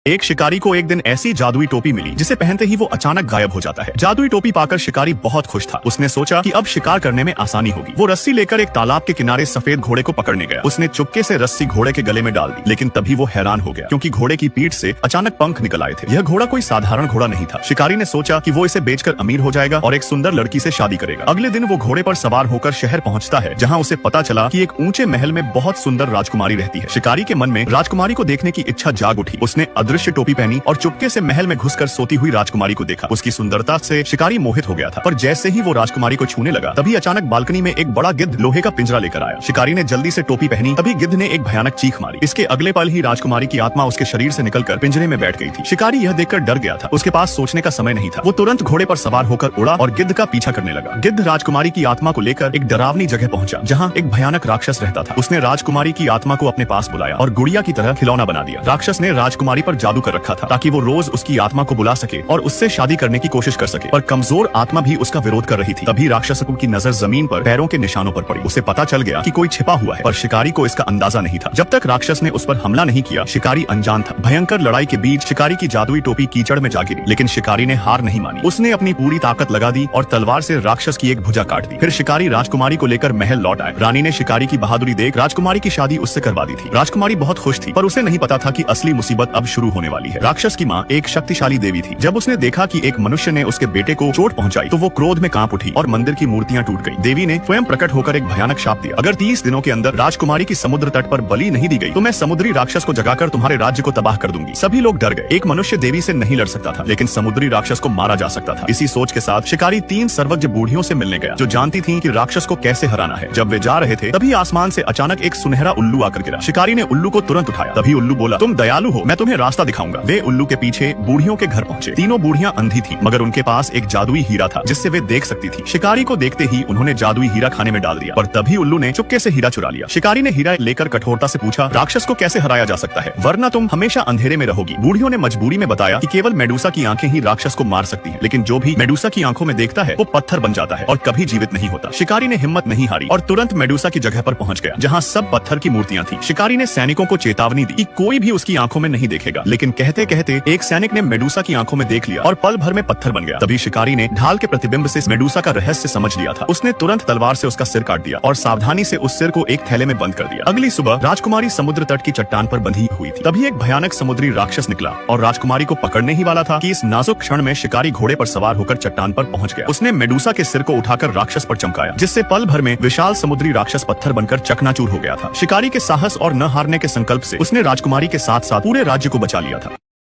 एक शिकारी को एक दिन ऐसी जादुई टोपी मिली जिसे पहनते ही वो अचानक गायब हो जाता है। जादुई टोपी पाकर शिकारी बहुत खुश था। उसने सोचा कि अब शिकार करने में आसानी होगी। वो रस्सी लेकर एक तालाब के किनारे सफेद घोड़े को पकड़ने गया। उसने चुपके से रस्सी घोड़े के गले में डाल दी, लेकिन तभी वो हैरान हो गया क्योंकि घोड़े की पीठ से अचानक पंख निकल आए थे। यह घोड़ा कोई साधारण घोड़ा नहीं था। शिकारी ने सोचा कि वो इसे बेचकर अमीर हो जाएगा और एक सुंदर लड़की से शादी करेगा। अगले दिन वो घोड़े पर सवार होकर शहर पहुंचता है, जहां उसे पता चला कि एक ऊंचे महल में बहुत सुंदर राजकुमारी रहती है। शिकारी के मन में राजकुमारी को देखने की इच्छा जाग उठी। उसने अदृश्य टोपी पहनी और चुपके से महल में घुसकर सोती हुई राजकुमारी को देखा। उसकी सुंदरता से शिकारी मोहित हो गया था, पर जैसे ही वो राजकुमारी को छूने लगा, तभी अचानक बालकनी में एक बड़ा गिद्ध लोहे का पिंजरा लेकर आया। शिकारी ने जल्दी से टोपी पहनी, तभी गिद्ध ने एक भयानक चीख मारी। इसके अगले पल ही राजकुमारी की आत्मा उसके शरीर से निकलकर पिंजरे में बैठ गई थी। शिकारी यह देखकर डर गया था। उसके पास सोचने का समय नहीं था। वो तुरंत घोड़े पर सवार होकर उड़ा और गिद्ध का पीछा करने लगा। गिद्ध राजकुमारी की आत्मा को लेकर एक डरावनी जगह पहुंचा, जहाँ एक भयानक राक्षस रहता था। उसने राजकुमारी की आत्मा को अपने पास बुलाया और गुड़िया की तरह खिलौना बना दिया। राक्षस ने राजकुमारी पर जादू कर रखा था ताकि वो रोज उसकी आत्मा को बुला सके और उससे शादी करने की कोशिश कर सके, पर कमजोर आत्मा भी उसका विरोध कर रही थी। तभी राक्षस की नजर जमीन पर पैरों के निशानों पर पड़ी। उसे पता चल गया कि कोई छिपा हुआ है, पर शिकारी को इसका अंदाजा नहीं था। जब तक राक्षस ने उस पर हमला नहीं किया, शिकारी अनजान था। भयंकर लड़ाई के बीच शिकारी की जादुई टोपी कीचड़ में जा गिरी, लेकिन शिकारी ने हार नहीं मानी। उसने अपनी पूरी ताकत लगा दी और तलवार से राक्षस की एक भुजा काट दी। फिर शिकारी राजकुमारी को लेकर महल लौट आए। रानी ने शिकारी की बहादुरी देख राजकुमारी की शादी उससे करवा दी थी। राजकुमारी बहुत खुश थी, पर उसे नहीं पता था कि असली मुसीबत अब शुरू होने वाली है। राक्षस की माँ एक शक्तिशाली देवी थी। जब उसने देखा कि एक मनुष्य ने उसके बेटे को चोट पहुंचाई, तो वो क्रोध में कांप उठी और मंदिर की मूर्तियां टूट गई। देवी ने स्वयं प्रकट होकर एक भयानक शाप दिया, अगर 30 दिनों के अंदर राजकुमारी की समुद्र तट पर बलि नहीं दी गई, तो मैं समुद्री राक्षस को जगाकर तुम्हारे राज्य को तबाह कर दूंगी। सभी लोग डर गए। एक मनुष्य देवी से नहीं लड़ सकता था, लेकिन समुद्री राक्षस को मारा जा सकता था। इसी सोच के साथ शिकारी 3 सर्वज्ञ बूढ़ियों से मिलने गया, जो जानती थी कि राक्षस को कैसे हराना है। जब वे जा रहे थे, तभी आसमान से अचानक एक सुनहरा उल्लू आकर गिरा। शिकारी ने उल्लू को तुरंत उठाया। तभी उल्लू बोला, तुम दयालु हो, मैं तुम्हें रास्ता दिखाऊंगा। वे उल्लू के पीछे बूढ़ियों के घर पहुंचे। तीनों बूढ़ियां अंधी थी, मगर उनके पास एक जादुई हीरा था जिससे वे देख सकती थी। शिकारी को देखते ही उन्होंने जादुई हीरा खाने में डाल दिया, पर तभी उल्लू ने चुपके से हीरा चुरा लिया। शिकारी ने हीरा लेकर कठोरता से पूछा, राक्षस को कैसे हराया जा सकता है, वरना तुम हमेशा अंधेरे में रहोगी। बूढ़ियों ने मजबूरी में बताया कि केवल मेडूसा की आंखें ही राक्षस को मार सकती हैं, लेकिन जो भी मेडूसा की आंखों में देखता है वो पत्थर बन जाता है और कभी जीवित नहीं होता। शिकारी ने हिम्मत नहीं हारी और तुरंत मेडूसा की जगह पर पहुंच गया, जहाँ सब पत्थर की मूर्तियां थी। शिकारी ने सैनिकों को चेतावनी दी कि कोई भी उसकी आंखों में नहीं देखेगा, लेकिन कहते कहते एक सैनिक ने मेडूसा की आंखों में देख लिया और पल भर में पत्थर बन गया। तभी शिकारी ने ढाल के प्रतिबिंब से मेडूसा का रहस्य समझ लिया था। उसने तुरंत तलवार से उसका सिर काट दिया और सावधानी से उस सिर को एक थैले में बंद कर दिया। अगली सुबह राजकुमारी समुद्र तट की चट्टान पर बंधी हुई थी। तभी एक भयानक समुद्री राक्षस निकला और राजकुमारी को पकड़ने ही वाला था कि इस नाजुक क्षण में शिकारी घोड़े पर सवार होकर चट्टान पर पहुंच गया। उसने मेडूसा के सिर को उठाकर राक्षस पर चमकाया, जिससे पल भर में विशाल समुद्री राक्षस पत्थर बनकर चकनाचूर हो गया था। शिकारी के साहस और न हारने के संकल्प से उसने राजकुमारी के साथ साथ पूरे राज्य को बचा लिया था।